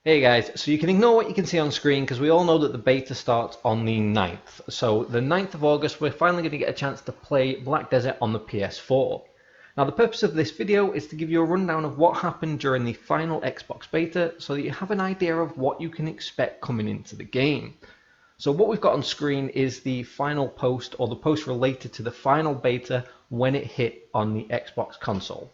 Hey guys, so you can ignore what you can see on screen because we all know that the beta starts on the 9th. So the 9th of August we're finally going to get a chance to play Black Desert on the PS4. Now the purpose of this video is to give you a rundown of what happened during the final Xbox beta so that you have an idea of what you can expect coming into the game. So what we've got on screen is the final post, or the post related to the final beta when it hit on the Xbox console.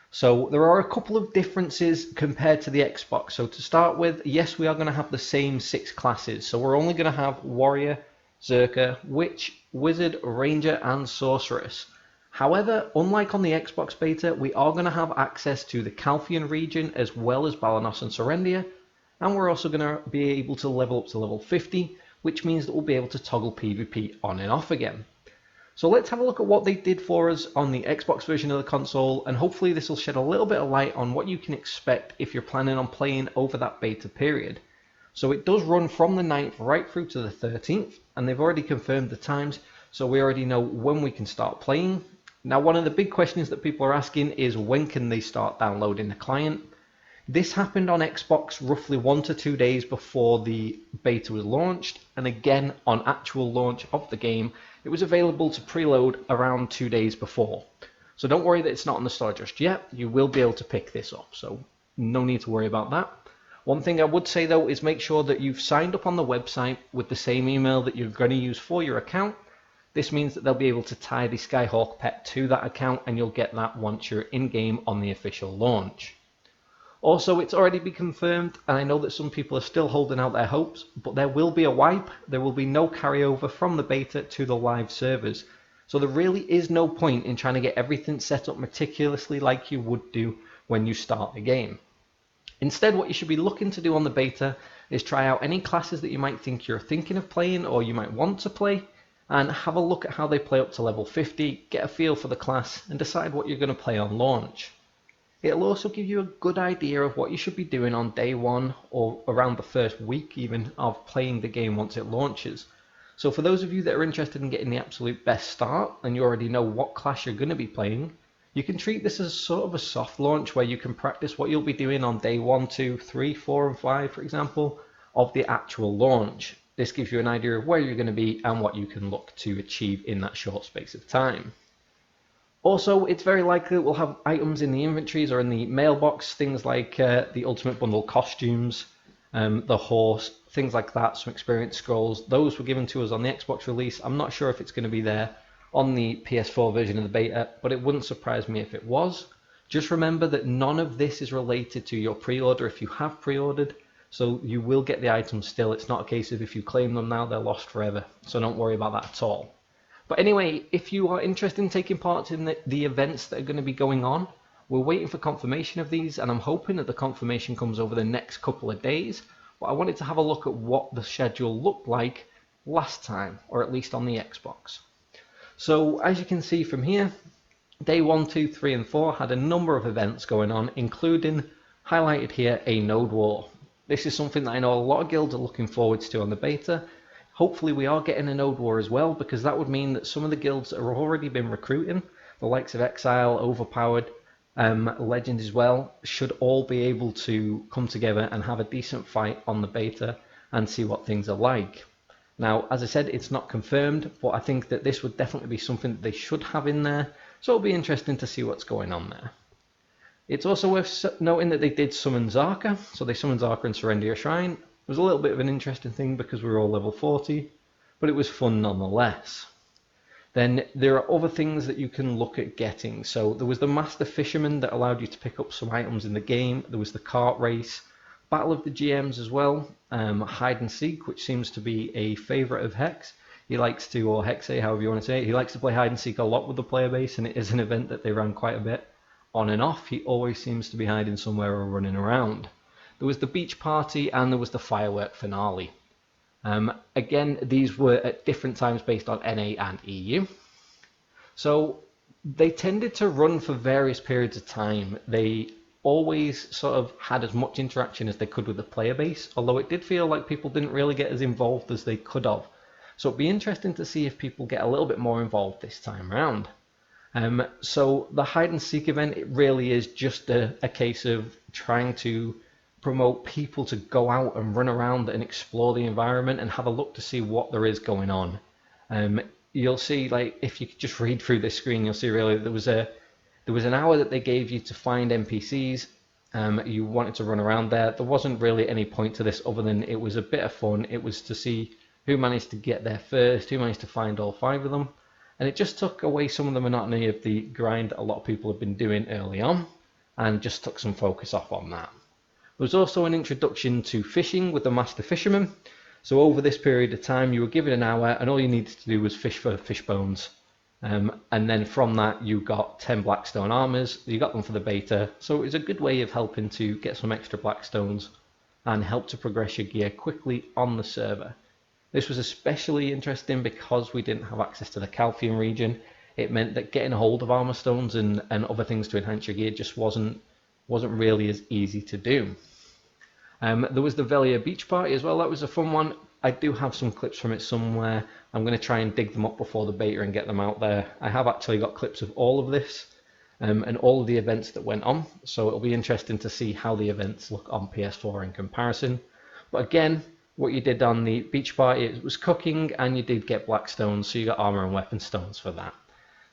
So there are a couple of differences compared to the Xbox. So to start with, yes, we are going to have the same 6 classes. So we're only going to have Warrior, Zerker, Witch, Wizard, Ranger, and Sorceress. However, unlike on the Xbox beta, we are going to have access to the Calphian region as well as Balanos and Serendia. And we're also going to be able to level up to level 50, which means that we'll be able to toggle PvP on and off again. So let's have a look at what they did for us on the Xbox version of the console, and hopefully this will shed a little bit of light on what you can expect if you're planning on playing over that beta period. So it does run from the 9th right through to the 13th, and they've already confirmed the times, so we already know when we can start playing. Now one of the big questions that people are asking is when can they start downloading the client? This happened on Xbox roughly 1 to 2 days before the beta was launched, and again on actual launch of the game, it was available to preload around 2 days before. So don't worry that it's not on the store just yet, you will be able to pick this up, so no need to worry about that. One thing I would say though is make sure that you've signed up on the website with the same email that you're going to use for your account. This means that they'll be able to tie the Skyhawk pet to that account, and you'll get that once you're in-game on the official launch. Also, it's already been confirmed, and I know that some people are still holding out their hopes, but there will be a wipe. There will be no carryover from the beta to the live servers. So there really is no point in trying to get everything set up meticulously like you would do when you start the game. Instead, what you should be looking to do on the beta is try out any classes that you might think you're thinking of playing or you might want to play, and have a look at how they play up to level 50, get a feel for the class, and decide what you're going to play on launch. It'll also give you a good idea of what you should be doing on day 1 or around the first week even of playing the game once it launches. So for those of you that are interested in getting the absolute best start and you already know what class you're going to be playing, you can treat this as sort of a soft launch where you can practice what you'll be doing on day 1, 2, 3, 4 and 5 for example of the actual launch. This gives you an idea of where you're going to be and what you can look to achieve in that short space of time. Also, it's very likely that we'll have items in the inventories or in the mailbox, things like the Ultimate Bundle costumes, the horse, things like that, some experience scrolls. Those were given to us on the Xbox release. I'm not sure if it's going to be there on the PS4 version of the beta, but it wouldn't surprise me if it was. Just remember that none of this is related to your pre-order if you have pre-ordered, so you will get the items still. It's not a case of if you claim them now, they're lost forever, so don't worry about that at all. But anyway, if you are interested in taking part in the events that are going to be going on, we're waiting for confirmation of these, and I'm hoping that the confirmation comes over the next couple of days. But I wanted to have a look at what the schedule looked like last time, or at least on the Xbox. So as you can see from here, day 1, 2, 3 and 4 had a number of events going on, including, highlighted here, a node war. This is something that I know a lot of guilds are looking forward to on the beta. Hopefully we are getting a node war as well, because that would mean that some of the guilds that have already been recruiting, the likes of Exile, Overpowered, Legend as well, should all be able to come together and have a decent fight on the beta and see what things are like. Now, as I said, it's not confirmed, but I think that this would definitely be something that they should have in there, so it'll be interesting to see what's going on there. It's also worth noting that they did summon Zarka, so they summoned Zarka in Serendia Shrine. It was a little bit of an interesting thing because we were all level 40, but it was fun nonetheless. Then there are other things that you can look at getting. So there was the Master Fisherman that allowed you to pick up some items in the game. There was the Kart Race, Battle of the GMs as well, Hide and Seek, which seems to be a favourite of Hex. He likes to, or Hexe, however you want to say it, he likes to play Hide and Seek a lot with the player base, and it is an event that they run quite a bit on and off. He always seems to be hiding somewhere or running around. There was the beach party and there was the firework finale. Again, these were at different times based on NA and EU. So they tended to run for various periods of time. They always sort of had as much interaction as they could with the player base, although it did feel like people didn't really get as involved as they could have. So it'd be interesting to see if people get a little bit more involved this time around. So the hide and seek event, it really is just a case of trying to promote people to go out and run around and explore the environment and have a look to see what there is going on. You'll see, like, if you just read through this screen, you'll see really there was an hour that they gave you to find NPCs. You wanted to run around there. There wasn't really any point to this other than it was a bit of fun. It was to see who managed to get there first, who managed to find all 5 of them. And it just took away some of the monotony of the grind that a lot of people have been doing early on, and just took some focus off on that. There was also an introduction to fishing with the master fisherman. So over this period of time, you were given an hour, and all you needed to do was fish for fish bones. And then from that, you got 10 blackstone armors. You got them for the beta, so it was a good way of helping to get some extra blackstones and help to progress your gear quickly on the server. This was especially interesting because we didn't have access to the Calcium region. It meant that getting a hold of armor stones and other things to enhance your gear just wasn't really as easy to do. There was the Velia beach party as well. That was a fun one. I do have some clips from it somewhere. I'm going to try and dig them up before the beta and get them out there. I have actually got clips of all of this and all of the events that went on, so it'll be interesting to see how the events look on PS4 in comparison. But again, what you did on the beach party was cooking, and you did get black stones, so you got armor and weapon stones for that.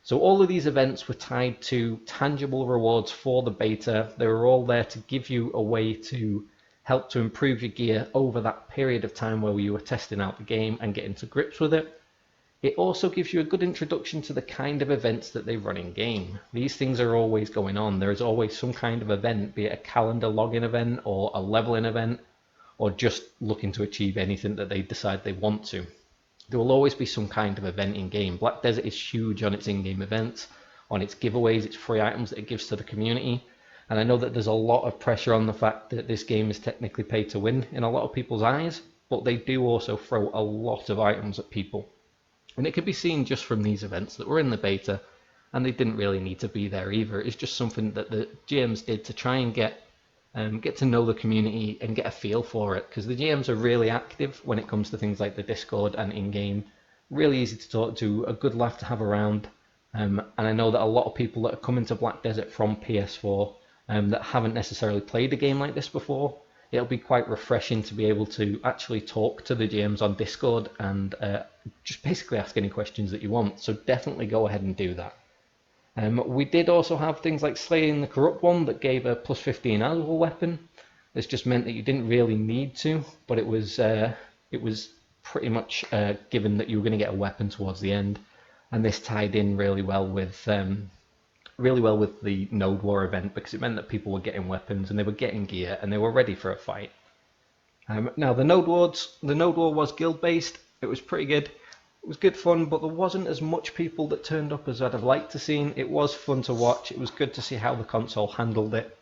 So all of these events were tied to tangible rewards for the beta. They were all there to give you a way to help to improve your gear over that period of time where you were testing out the game and getting to grips with it. It also gives you a good introduction to the kind of events that they run in game. These things are always going on. There is always some kind of event, be it a calendar login event or a leveling event, or just looking to achieve anything that they decide they want to. There will always be some kind of event in game. Black Desert is huge on its in-game events, on its giveaways, its free items that it gives to the community. And I know that there's a lot of pressure on the fact that this game is technically pay to win in a lot of people's eyes, but they do also throw a lot of items at people. And it can be seen just from these events that were in the beta, and they didn't really need to be there either. It's just something that the GMs did to try and get to know the community and get a feel for it, because the GMs are really active when it comes to things like the Discord and in-game. Really easy to talk to, a good laugh to have around. And I know that a lot of people that are coming to Black Desert from PS4 that haven't necessarily played a game like this before, it'll be quite refreshing to be able to actually talk to the GMs on Discord and just basically ask any questions that you want. So definitely go ahead and do that. We did also have things like Slaying the Corrupt One that gave a plus 15 annual weapon. This just meant that you didn't really need to, but it was pretty much given that you were going to get a weapon towards the end, and this tied in really well with the Node War event, because it meant that people were getting weapons and they were getting gear and they were ready for a fight. Now the Node War was guild based. It was pretty good. It was good fun, but there wasn't as much people that turned up as I'd have liked to seen. It was fun to watch. It was good to see how the console handled it.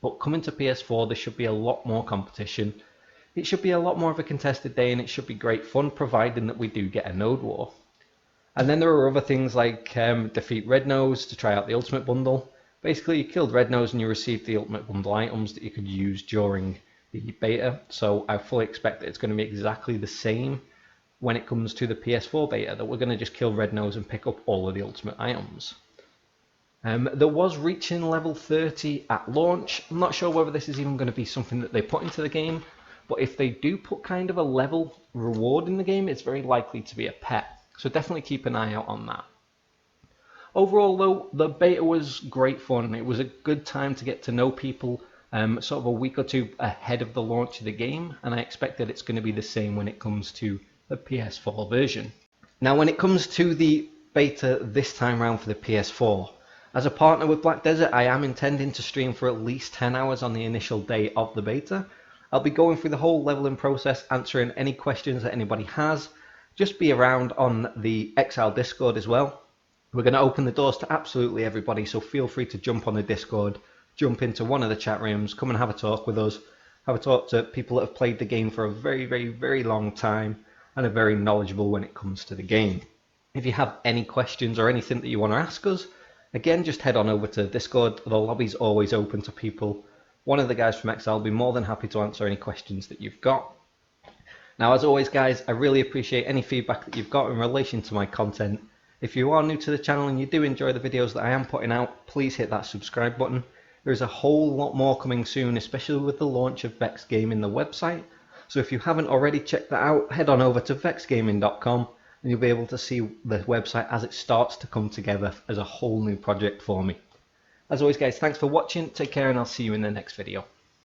But coming to PS4, there should be a lot more competition. It should be a lot more of a contested day, and it should be great fun, providing that we do get a Node War. And then there are other things like defeat Red Nose to try out the Ultimate Bundle. Basically, you killed Red Nose and you received the Ultimate Bundle items that you could use during the beta. So I fully expect that it's going to be exactly the same when it comes to the PS4 beta, that we're going to just kill Red Nose and pick up all of the Ultimate items. There was reaching level 30 at launch. I'm not sure whether this is even going to be something that they put into the game, but if they do put kind of a level reward in the game, it's very likely to be a pet. So definitely keep an eye out on that. Overall though, the beta was great fun. It was a good time to get to know people sort of a week or two ahead of the launch of the game, and I expect that it's going to be the same when it comes to the PS4 version. Now when it comes to the beta this time around for the PS4, as a partner with Black Desert, I am intending to stream for at least 10 hours on the initial day of the beta. I'll be going through the whole leveling process, answering any questions that anybody has. Just be around on the Exile Discord as well. We're going to open the doors to absolutely everybody, so feel free to jump on the Discord, jump into one of the chat rooms, come and have a talk with us, have a talk to people that have played the game for a very, very, very long time and are very knowledgeable when it comes to the game. If you have any questions or anything that you want to ask us, again, just head on over to Discord. The lobby's always open to people. One of the guys from Exile will be more than happy to answer any questions that you've got. Now, as always, guys, I really appreciate any feedback that you've got in relation to my content. If you are new to the channel and you do enjoy the videos that I am putting out, please hit that subscribe button. There's a whole lot more coming soon, especially with the launch of Vex Gaming, the website. So if you haven't already checked that out, head on over to vexgaming.com and you'll be able to see the website as it starts to come together as a whole new project for me. As always guys, thanks for watching, take care, and I'll see you in the next video.